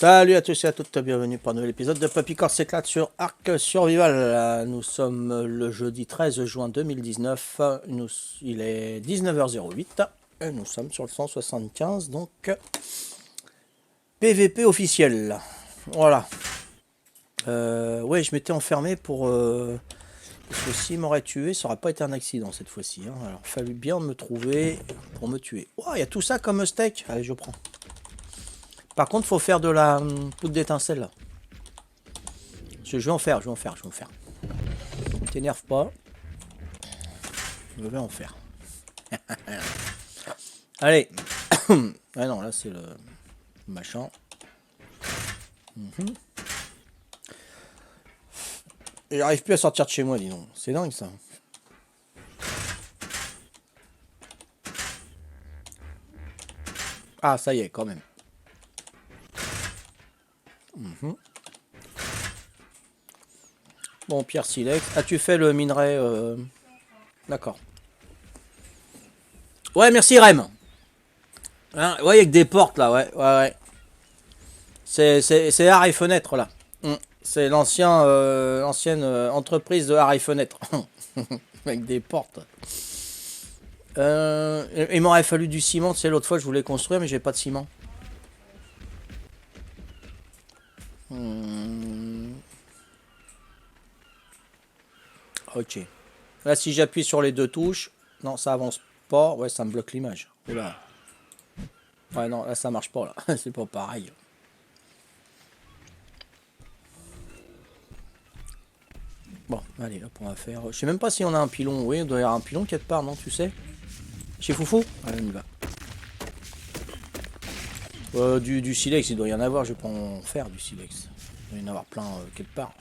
Salut à tous et à toutes, bienvenue pour un nouvel épisode de Papy Corse s'éclate sur Ark Survival. Nous sommes le jeudi 13 juin 2019, il est 19h08 et nous sommes sur le 175, donc PVP officiel. Voilà. Ouais, je m'étais enfermé pour... parce que s'il m'aurait tué, ça n'aurait pas été un accident cette fois-ci. Hein. Alors, il fallu bien me trouver pour me tuer. Oh, il y a tout ça comme steak. Allez, je prends. Par contre, faut faire de la poudre d'étincelle là. Je vais en faire. T'énerve pas. Je vais en faire. Allez. Ah non, là c'est le machin. Et j'arrive plus à sortir de chez moi, dis donc. C'est dingue ça. Ah, ça y est, quand même. Bon, pierre silex. As-tu fait le minerai D'accord. Ouais, merci Rem. Hein, ouais, avec des portes là, ouais. C'est art et fenêtre là. C'est l'ancienne entreprise de art et fenêtre. Avec des portes. Il m'aurait fallu du ciment, tu sais, l'autre fois je voulais construire, mais j'ai pas de ciment. Ok. Là, si j'appuie sur les deux touches, non, ça avance pas. Ouais, ça me bloque l'image. Oula. Ouais, non, là, ça marche pas, là. C'est pas pareil. Bon, allez, hop, on va faire... Je sais même pas si on a un pilon. Oui, on doit y avoir un pilon quelque part, non, tu sais? Chez Foufou? Allez, on y va. Du silex, il doit y en avoir. Je vais pas en faire, du silex. Il doit y en avoir plein quelque part.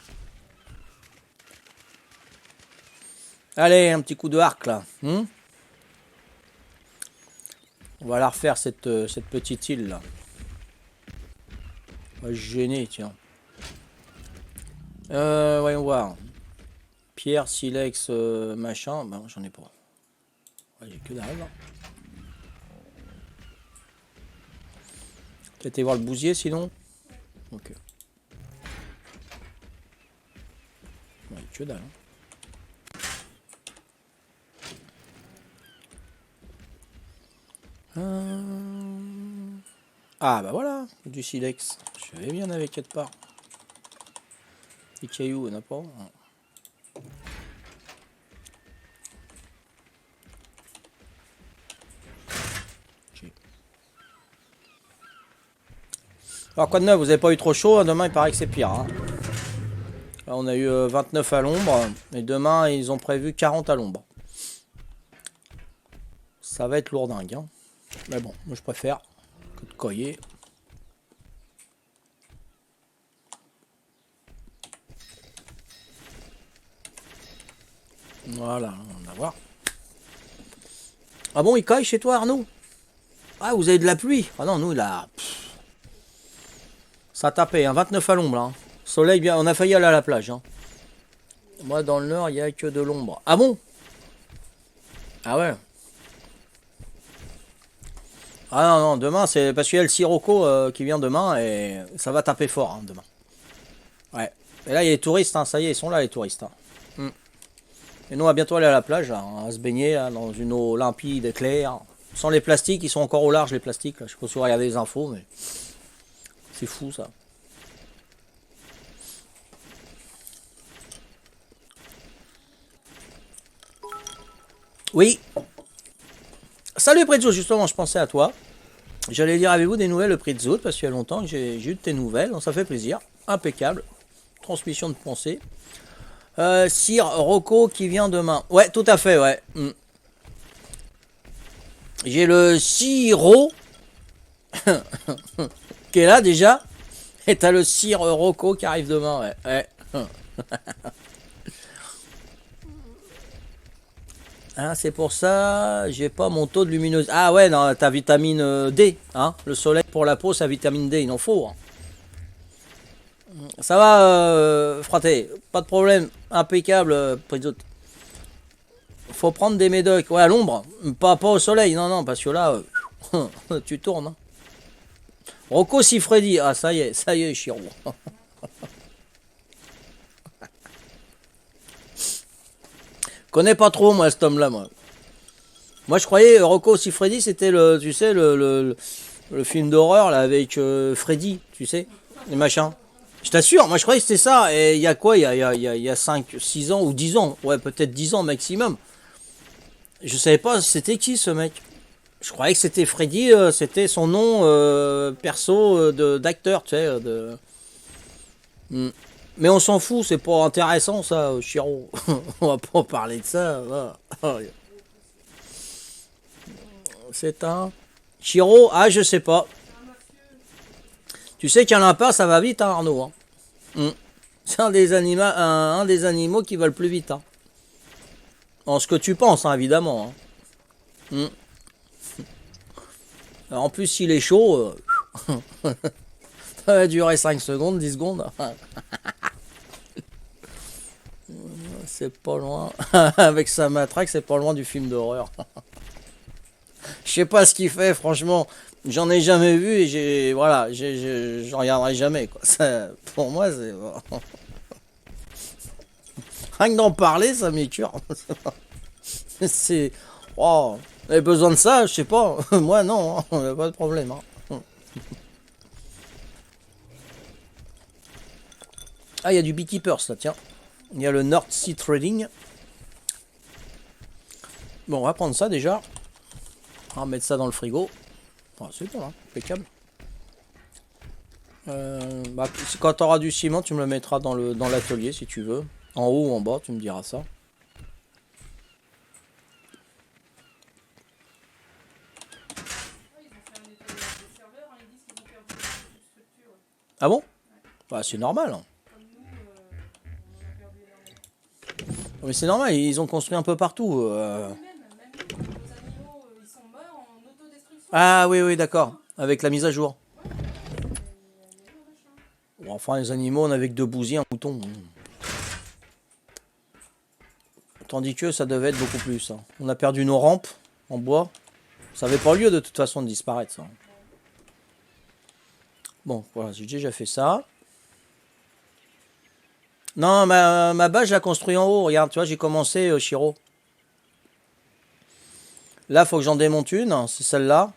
Allez, un petit coup de arc, là. On va la refaire, cette petite île, là. On va se gêner, tiens. Voyons voir. Pierre, silex, machin. Ben, j'en ai pas. Ouais, j'ai que dalle. Peut-être aller voir le bousier, sinon. Ok. Ouais, que dalle. Ah, bah voilà. Du silex. Je vais bien avec quelque part. Les cailloux, on n'a pas. Alors quoi de neuf, vous avez pas eu trop chaud, hein, demain il paraît que c'est pire. Hein. Là on a eu 29 à l'ombre, et demain ils ont prévu 40 à l'ombre. Ça va être lourdingue. Hein. Mais bon, moi je préfère que de coyer. Voilà, on va voir. Ah bon, il caille chez toi Arnaud? Ah, vous avez de la pluie? Ah non, nous il a... Ça a tapé, hein, 29 à l'ombre. Hein. Soleil, bien, on a failli aller à la plage. Hein. Moi, dans le nord, il n'y a que de l'ombre. Ah bon? Ah ouais. Ah non, non, demain, c'est parce qu'il y a le Sirocco qui vient demain et ça va taper fort hein, demain. Ouais. Et là, il y a les touristes, hein, ça y est, ils sont là, les touristes. Hein. Et nous, on va bientôt aller à la plage, hein, à se baigner là, dans une eau limpide et claire. Sans les plastiques, ils sont encore au large, les plastiques. Là. Je sais pas si vous regardez les infos, mais c'est fou ça. Oui. Salut Prezzo, justement, je pensais à toi. J'allais dire, avez-vous des nouvelles de Prezzo parce qu'il y a longtemps que j'ai eu de tes nouvelles, donc ça fait plaisir. Impeccable. Transmission de pensée. Sir Rocco qui vient demain. Ouais, tout à fait, ouais. J'ai le Siro qui est là déjà. Et t'as le Sir Rocco qui arrive demain, ouais. Ah, c'est pour ça, j'ai pas mon taux de luminosité. Ah ouais, non, ta vitamine D, hein. Le soleil pour la peau, ça vitamine D, il en faut. Hein. Ça va, fraté, pas de problème, impeccable, Prizot. Faut prendre des médocs, ouais, à l'ombre, pas au soleil, non, parce que là, tu tournes. Hein. Rocco Siffredi. Ah, ça y est, Chiro. Connais pas trop, moi, cet homme-là, moi. Moi, je croyais Rocco Siffredi, c'était le, tu sais, le film d'horreur, là, avec Freddy, tu sais, les machins. Je t'assure, moi, je croyais que c'était ça. Et il y a quoi? Il y a 5, 6 ans ou 10 ans. Ouais, peut-être 10 ans maximum. Je savais pas c'était qui, ce mec. Je croyais que c'était Freddy, c'était son nom perso d'acteur, tu sais. Hmm. Mais on s'en fout, c'est pas intéressant, ça, Chiro. On va pas parler de ça. C'est un... Chiro, ah, je sais pas. Tu sais qu'il y en a pas, ça va vite, hein, Arnaud. Hein. C'est un des animaux qui va le plus vite. Hein. En ce que tu penses, hein, évidemment. Hein. En plus, s'il est chaud, ça va durer 5 secondes, 10 secondes. C'est pas loin. Avec sa matraque, c'est pas loin du film d'horreur. Je sais pas ce qu'il fait, franchement. J'en ai jamais vu et voilà, j'en regarderai jamais. Quoi. Ça, pour moi, c'est... Rien que d'en parler, ça m'écœure. C'est... Oh, vous avez besoin de ça, je sais pas. Moi, non, hein, pas de problème. Hein. Ah, il y a du Beekeepers, là, tiens. Il y a le North Sea Trading. Bon, on va prendre ça, déjà. On va mettre ça dans le frigo. Oh, c'est bon, hein, impeccable. Bah, quand tu auras du ciment, tu me le mettras dans l'atelier, si tu veux. En haut ou en bas, tu me diras ça. Ah bon? Bah, c'est normal. Hein. Mais c'est normal, ils ont construit un peu partout. Ah oui, oui, d'accord. Avec la mise à jour. Bon, enfin, les animaux, on avait que 2 bousiers, un mouton. Tandis que ça devait être beaucoup plus. Hein. On a perdu nos rampes en bois. Ça n'avait pas lieu de toute façon de disparaître. Ça. Bon, voilà, j'ai déjà fait ça. Non, ma base, je l'ai construite en haut. Regarde, tu vois, j'ai commencé, Chiro. Là, faut que j'en démonte une. C'est celle-là.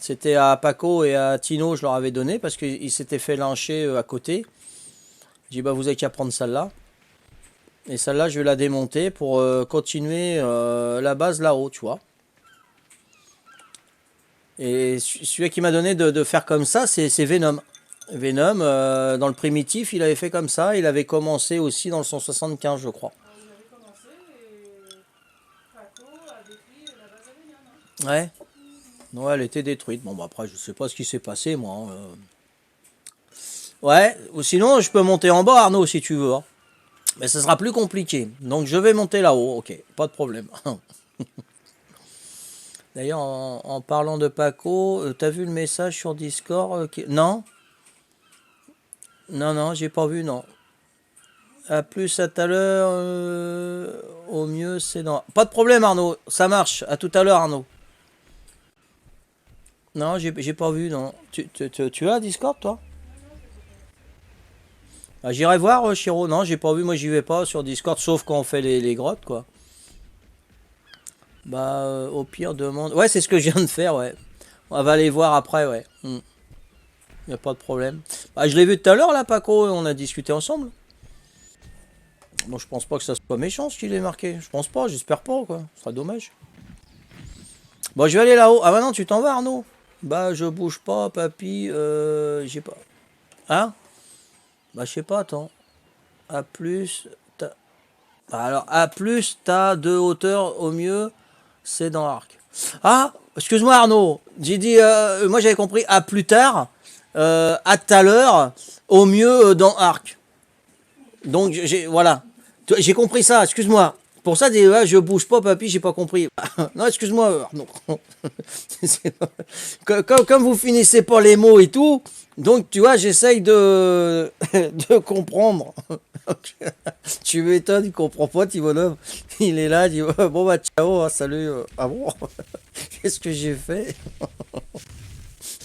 C'était à Paco et à Tino, je leur avais donné parce qu'ils s'étaient fait lyncher à côté. J'ai dit, bah, vous avez qu'à prendre celle-là. Et celle-là, je vais la démonter pour continuer la base là-haut, tu vois. Et celui qui m'a donné de faire comme ça, c'est Venom. Venom, dans le primitif, il avait fait comme ça. Il avait commencé aussi dans le 175, je crois. Ouais. Ouais, elle était détruite. Bon, bah après, je sais pas ce qui s'est passé, moi. Hein. Ouais, ou sinon, je peux monter en bas, Arnaud, si tu veux. Hein. Mais ce sera plus compliqué. Donc, je vais monter là-haut. Ok, pas de problème. D'ailleurs, en parlant de Paco, t'as vu le message sur Discord Non? Non, j'ai pas vu, non. À plus, à tout à l'heure. Au mieux, c'est dans... Pas de problème, Arnaud. Ça marche. À tout à l'heure, Arnaud. Non, j'ai pas vu, non. Tu as Discord, toi? Ah, j'irai voir, Chiro. Non, j'ai pas vu. Moi, j'y vais pas sur Discord, sauf quand on fait les grottes, quoi. Bah, au pire, demande... Ouais, c'est ce que je viens de faire, ouais. On va aller voir après, ouais. Y a pas de problème. Bah, je l'ai vu tout à l'heure, là, Paco. On a discuté ensemble. Bon, je pense pas que ça soit méchant, ce qu'il est marqué. Je pense pas, j'espère pas, quoi. Ce sera dommage. Bon, je vais aller là-haut. Ah bah non, tu t'en vas, Arnaud? Bah, je bouge pas, papy. J'ai pas... Hein? Bah, je sais pas, attends. A plus... Alors, A plus, t'as 2 hauteurs au mieux, c'est dans l'arc. Ah, excuse-moi, Arnaud. J'ai dit... moi, j'avais compris à plus tard, à tout à l'heure, au mieux dans arc. Donc, voilà. J'ai compris ça, excuse-moi. Pour ça, je bouge pas, papy, j'ai pas compris. Non, excuse-moi, Arnaud. Comme vous finissez pas les mots et tout, donc tu vois, j'essaye de comprendre. Tu m'étonnes, il comprend pas, Timonov. Il est là, il dit bon bah ciao, hein, salut. Ah bon? Qu'est-ce que j'ai fait?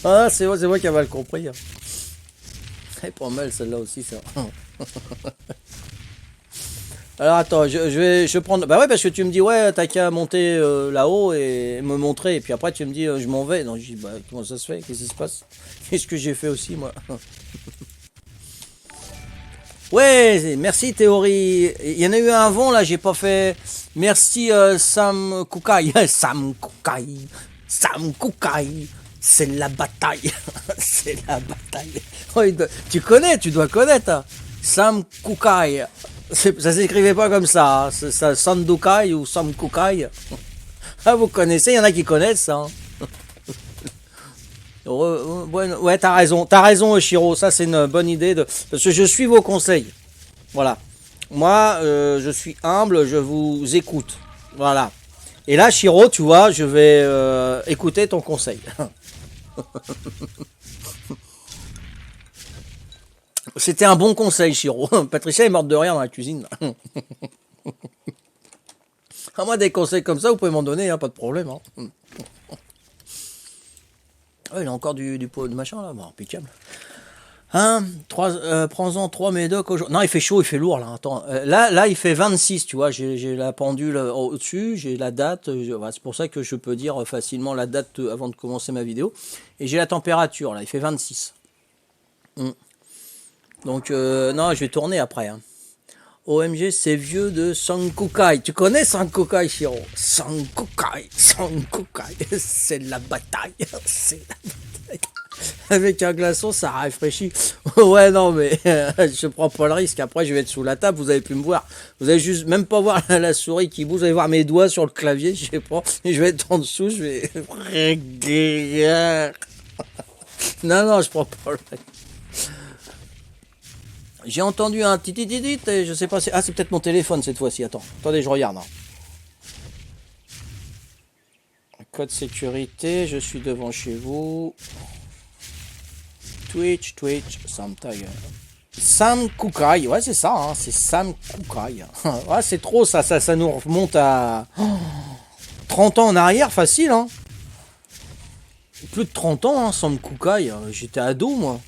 Ah, c'est moi qui ai mal compris. Hein. Elle est pas mal celle-là aussi, ça. Alors attends, je vais prendre... Bah ouais, parce que tu me dis, ouais, t'as qu'à monter là-haut et me montrer. Et puis après, tu me dis, je m'en vais. Donc je dis, bah comment ça se fait? Qu'est-ce qui se passe? Qu'est-ce que j'ai fait aussi, moi? Ouais, merci Théorie. Il y en a eu un avant, là, j'ai pas fait... Merci Sam Kukai. Sam Kukai. Sam Kukai. C'est la bataille. C'est la bataille. Oh, tu connais, tu dois connaître. Hein. Sam Kukai. Ça s'écrivait pas comme ça. Hein. Ça Sandukai ou Sam Kukai. Ah, vous connaissez, il y en a qui connaissent ça. Hein. Ouais, t'as raison, Shiro. Ça, c'est une bonne idée. Parce que je suis vos conseils. Voilà. Moi, je suis humble, je vous écoute. Voilà. Et là, Shiro, tu vois, je vais écouter ton conseil. C'était un bon conseil, Shiro. Patricia est morte de rire dans la cuisine. À moi, des conseils comme ça, vous pouvez m'en donner, hein, pas de problème. Hein. Oh, il a encore du pot de machin là, bon, impeccable. Hein, prends-en 3 médocs aujourd'hui. Non, il fait chaud, il fait lourd là. Attends, là, il fait 26, tu vois. J'ai la pendule au-dessus, j'ai la date. Voilà, c'est pour ça que je peux dire facilement la date avant de commencer ma vidéo. Et j'ai la température là, il fait 26. Donc, non, je vais tourner après. Hein. OMG, c'est vieux de Sankukai. Tu connais Sankukai, Shiro? Sankukai, c'est la bataille. C'est la bataille. Avec un glaçon, ça rafraîchit. Ouais, non, mais je prends pas le risque. Après, je vais être sous la table, vous avez pu me voir. Vous allez juste même pas voir la souris qui bouge. Vous allez voir mes doigts sur le clavier, je sais pas. Et je vais être en dessous, je vais... Non, je prends pas le risque. J'ai entendu un tititit et je sais pas si... Ah, c'est peut-être mon téléphone cette fois-ci. Attendez, je regarde. Hein. Code sécurité, je suis devant chez vous. Twitch, Sam Tiger. Sam Kukai, ouais, c'est ça, hein, c'est Sam Kukai. Ouais, c'est trop, ça nous remonte à 30 ans en arrière, facile, hein. Plus de 30 ans, hein, Sam Kukai. J'étais ado, moi.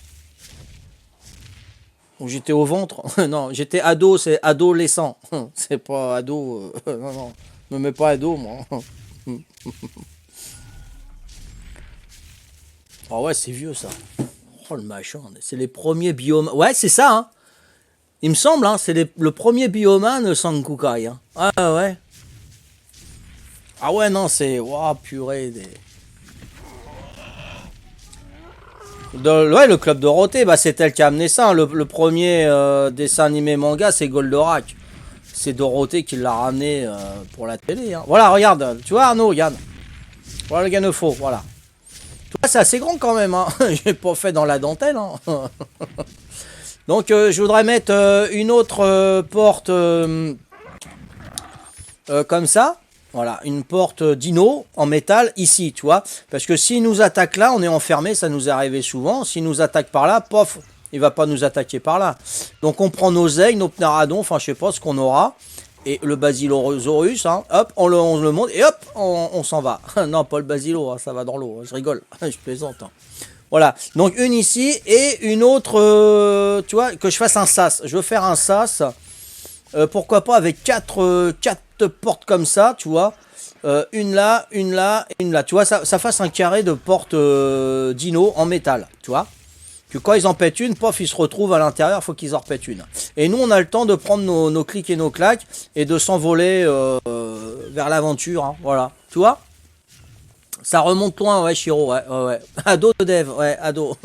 Ou j'étais au ventre. Non, j'étais ado, c'est adolescent. C'est pas ado. Non, me mets pas ado, moi. Oh ouais, c'est vieux, ça. Oh, le machin, c'est les premiers biomes. Ouais, c'est ça, hein. Il me semble, hein, c'est le premier biomane Sankukai. Hein. Ah ouais. Ah ouais, non, c'est... Waouh, purée. Ouais, le Club Dorothée, bah, c'est elle qui a amené ça. Hein. Le premier dessin animé manga, c'est Goldorak. C'est Dorothée qui l'a ramené pour la télé. Hein. Voilà, regarde. Tu vois, Arnaud, regarde. Voilà le Ganefo, voilà. Tu vois, c'est assez grand quand même. Hein. J'ai pas fait dans la dentelle. Hein. Donc, je voudrais mettre une autre porte comme ça. Voilà, une porte dino en métal ici, tu vois. Parce que s'il nous attaque là, on est enfermé, ça nous est arrivé souvent. S'il nous attaque par là, pof, il va pas nous attaquer par là. Donc, on prend nos ailes, nos pnaradons, enfin, je sais pas ce qu'on aura. Et le Basilosaurus, hein, hop, on le monte et hop, on s'en va. Non, pas le Basilo, hein, ça va dans l'eau. Je rigole, je plaisante. Hein. Voilà, donc une ici et une autre, tu vois, que je fasse un sas. Je veux faire un sas, pourquoi pas avec quatre portes comme ça, tu vois. Une là, une là, une là. Tu vois, ça fasse un carré de portes dino en métal, tu vois. Que quand ils en pètent une, pof, ils se retrouvent à l'intérieur, il faut qu'ils en repètent une. Et nous, on a le temps de prendre nos clics et nos claques et de s'envoler vers l'aventure, hein, voilà. Tu vois? Ça remonte loin, ouais, Shiro, ouais. Ado de dev, ouais, ado.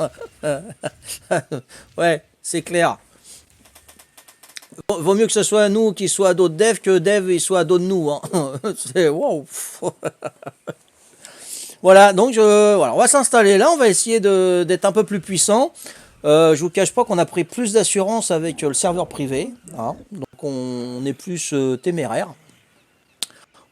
Ouais, c'est clair. Vaut mieux que ce soit nous qui soit ado de dev que dev il soit ado de nous. Hein. C'est wow. Voilà, donc voilà, on va s'installer là, on va essayer d'être un peu plus puissant. Je vous cache pas qu'on a pris plus d'assurance avec le serveur privé. Hein, donc on est plus téméraire.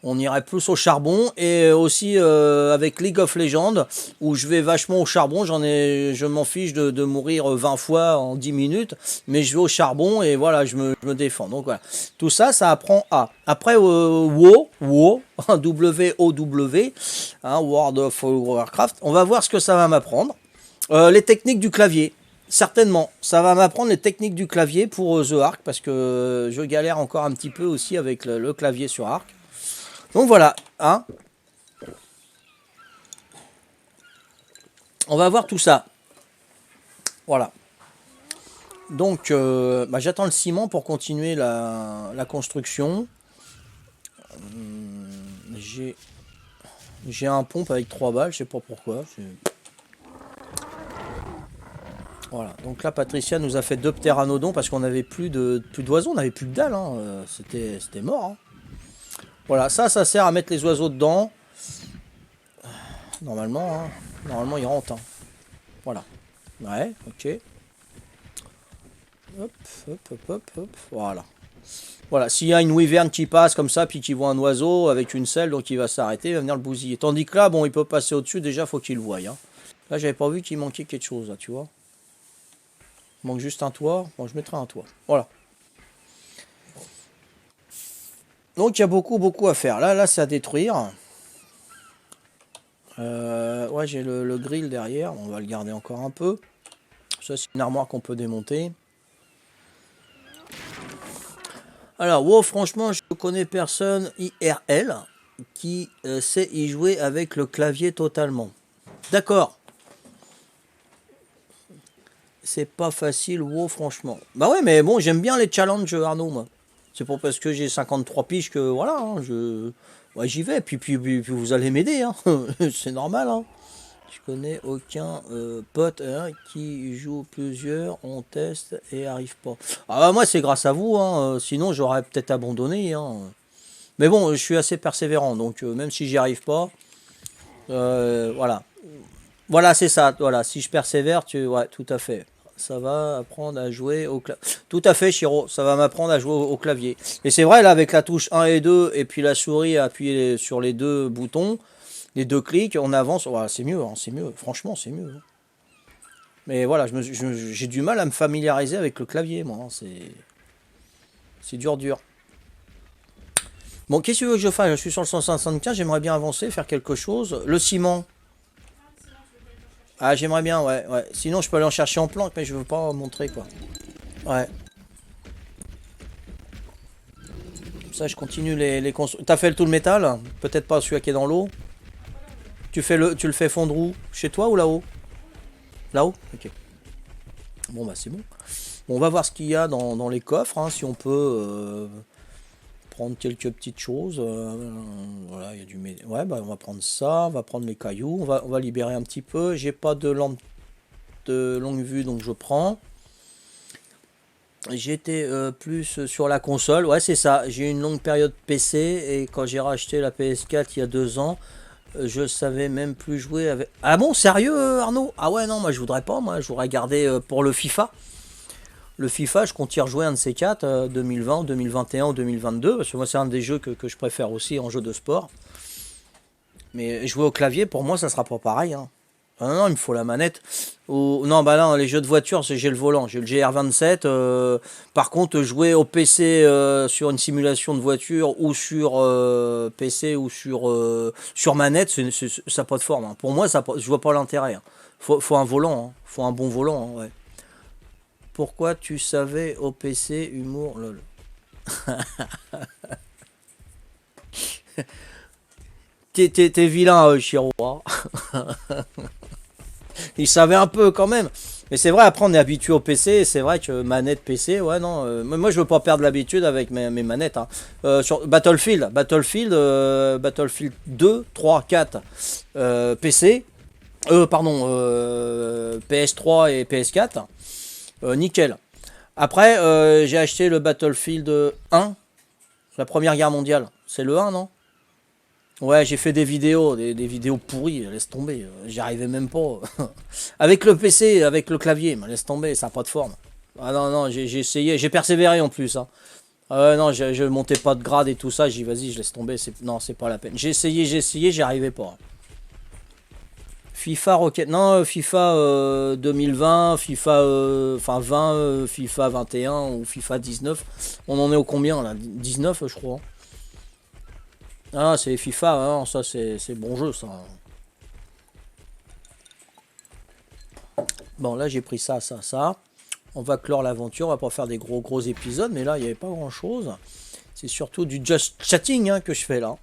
On irait plus au charbon et aussi avec League of Legends où je vais vachement au charbon. Je m'en fiche de mourir 20 fois en 10 minutes, mais je vais au charbon et voilà, je me défends. Donc voilà, tout ça, ça apprend à. Après WoW, W-O-W, hein, World of Warcraft, on va voir ce que ça va m'apprendre. Les techniques du clavier. Certainement. Ça va m'apprendre les techniques du clavier pour The Ark. Parce que je galère encore un petit peu aussi avec le clavier sur Ark. Donc voilà. Hein. On va voir tout ça. Voilà. Donc, j'attends le ciment pour continuer la construction. J'ai un pompe avec 3 balles, je sais pas pourquoi. Voilà, donc là Patricia nous a fait 2 ptéranodons parce qu'on avait plus d'oiseaux, on n'avait plus de dalles, hein. C'était mort. Hein. Voilà, ça sert à mettre les oiseaux dedans. Normalement, hein. Normalement ils rentrent. Hein. Voilà. Ouais, ok. Hop, hop, hop, hop, hop. Voilà. Voilà, s'il y a une wyvern qui passe comme ça, puis qui voit un oiseau avec une selle, donc il va s'arrêter, il va venir le bousiller. Tandis que là, bon, il peut passer au-dessus, déjà, faut qu'il le voie. Hein. Là, j'avais pas vu qu'il manquait quelque chose, là, tu vois. Il manque juste un toit. Bon, je mettrai un toit. Voilà. Donc, il y a beaucoup à faire. Là, c'est à détruire. Ouais, j'ai le grill derrière. On va le garder encore un peu. Ça, c'est une armoire qu'on peut démonter. Alors, wow, franchement, je connais personne IRL qui sait y jouer avec le clavier totalement. D'accord. C'est pas facile, wow, franchement. Bah ouais, mais bon, j'aime bien les challenges, Arnaud, moi. C'est pas parce que j'ai 53 piges que, voilà, hein, ouais, j'y vais, puis vous allez m'aider, hein. C'est normal, hein. Je connais aucun pote hein, qui joue plusieurs, on teste et arrive pas. Ah bah moi c'est grâce à vous, hein, sinon j'aurais peut-être abandonné. Hein. Mais bon, je suis assez persévérant, donc même si j'y arrive pas, voilà. Voilà, c'est ça, voilà, si je persévère, ouais, tout à fait. Ça va apprendre à jouer au clavier. Tout à fait, Chiro, ça va m'apprendre à jouer au clavier. Et c'est vrai, là, avec la touche 1 et 2, et puis la souris appuyée sur les 2 boutons, les 2 clics, on avance, voilà, c'est mieux, hein, c'est mieux, franchement c'est mieux. Hein. Mais voilà, j'ai du mal à me familiariser avec le clavier, moi, hein, c'est dur. Bon, qu'est-ce que tu veux que je fasse? Je suis sur le 175, j'aimerais bien avancer, faire quelque chose. Le ciment. Ah, j'aimerais bien, ouais. Sinon, je peux aller en chercher en planque, mais je veux pas montrer, quoi. Ouais. Ça, je continue les constructions. T'as fait tout le métal? Peut-être pas celui qui est dans l'eau. Tu le fais fondre où? Chez toi ou là-haut? Là-haut? Ok. Bon bah c'est bon. Bon, on va voir ce qu'il y a dans les coffres, hein, si on peut prendre quelques petites choses. Voilà, il y a du... Ouais, bah on va prendre ça, on va prendre les cailloux, on va libérer un petit peu. J'ai pas de lampe de longue vue, donc je prends. J'étais plus sur la console, ouais c'est ça, j'ai eu une longue période PC, et quand j'ai racheté la PS4 il y a 2 ans, je savais même plus jouer avec... Ah bon, sérieux Arnaud? Ah ouais, non, moi je voudrais pas, moi je voudrais garder pour le FIFA. Le FIFA, je compte y rejouer un de ces 4, 2020, 2021 ou 2022, parce que moi c'est un des jeux que je préfère aussi en jeu de sport. Mais jouer au clavier, pour moi ça sera pas pareil. Hein. Ah non, il me faut la manette. Non, bah non, les jeux de voiture, j'ai le volant, j'ai le GR27. Par contre, jouer au PC sur une simulation de voiture ou sur PC ou sur manette, ça n'a pas de forme. Hein. Pour moi, je vois pas l'intérêt. Hein. Faut un volant, hein. Faut un bon volant. Hein, ouais. Pourquoi tu savais au PC, humour, lol. T'es vilain, Chiro. Hein. Il savait un peu quand même. Mais c'est vrai, après on est habitué au PC, c'est vrai que manette PC, ouais non, moi je veux pas perdre l'habitude avec mes manettes. Hein. Sur Battlefield 2, 3, 4, PC, pardon, PS3 et PS4, nickel. Après j'ai acheté le Battlefield 1, la Première Guerre mondiale, c'est le 1 non? Ouais, j'ai fait des vidéos, des vidéos pourries, laisse tomber, j'y arrivais même pas. Avec le PC, avec le clavier, laisse tomber, ça n'a pas de forme. Ah non, j'ai essayé, j'ai persévéré en plus. Hein. Non, je montais pas de grade et tout ça, j'ai dit vas-y, je laisse tomber, non, c'est pas la peine. J'ai essayé, j'y arrivais pas. FIFA Rocket, non, FIFA 2020, FIFA 20, FIFA 21 ou FIFA 19. On en est au combien là? 19 je crois. Ah, c'est FIFA, hein, ça c'est bon jeu ça. Bon, là, j'ai pris ça, ça, ça. On va clore l'aventure. On va pas faire des gros épisodes. Mais là, il n'y avait pas grand-chose. C'est surtout du just chatting hein, que je fais là.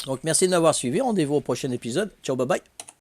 Donc, merci de m'avoir suivi. Rendez-vous au prochain épisode. Ciao, bye bye.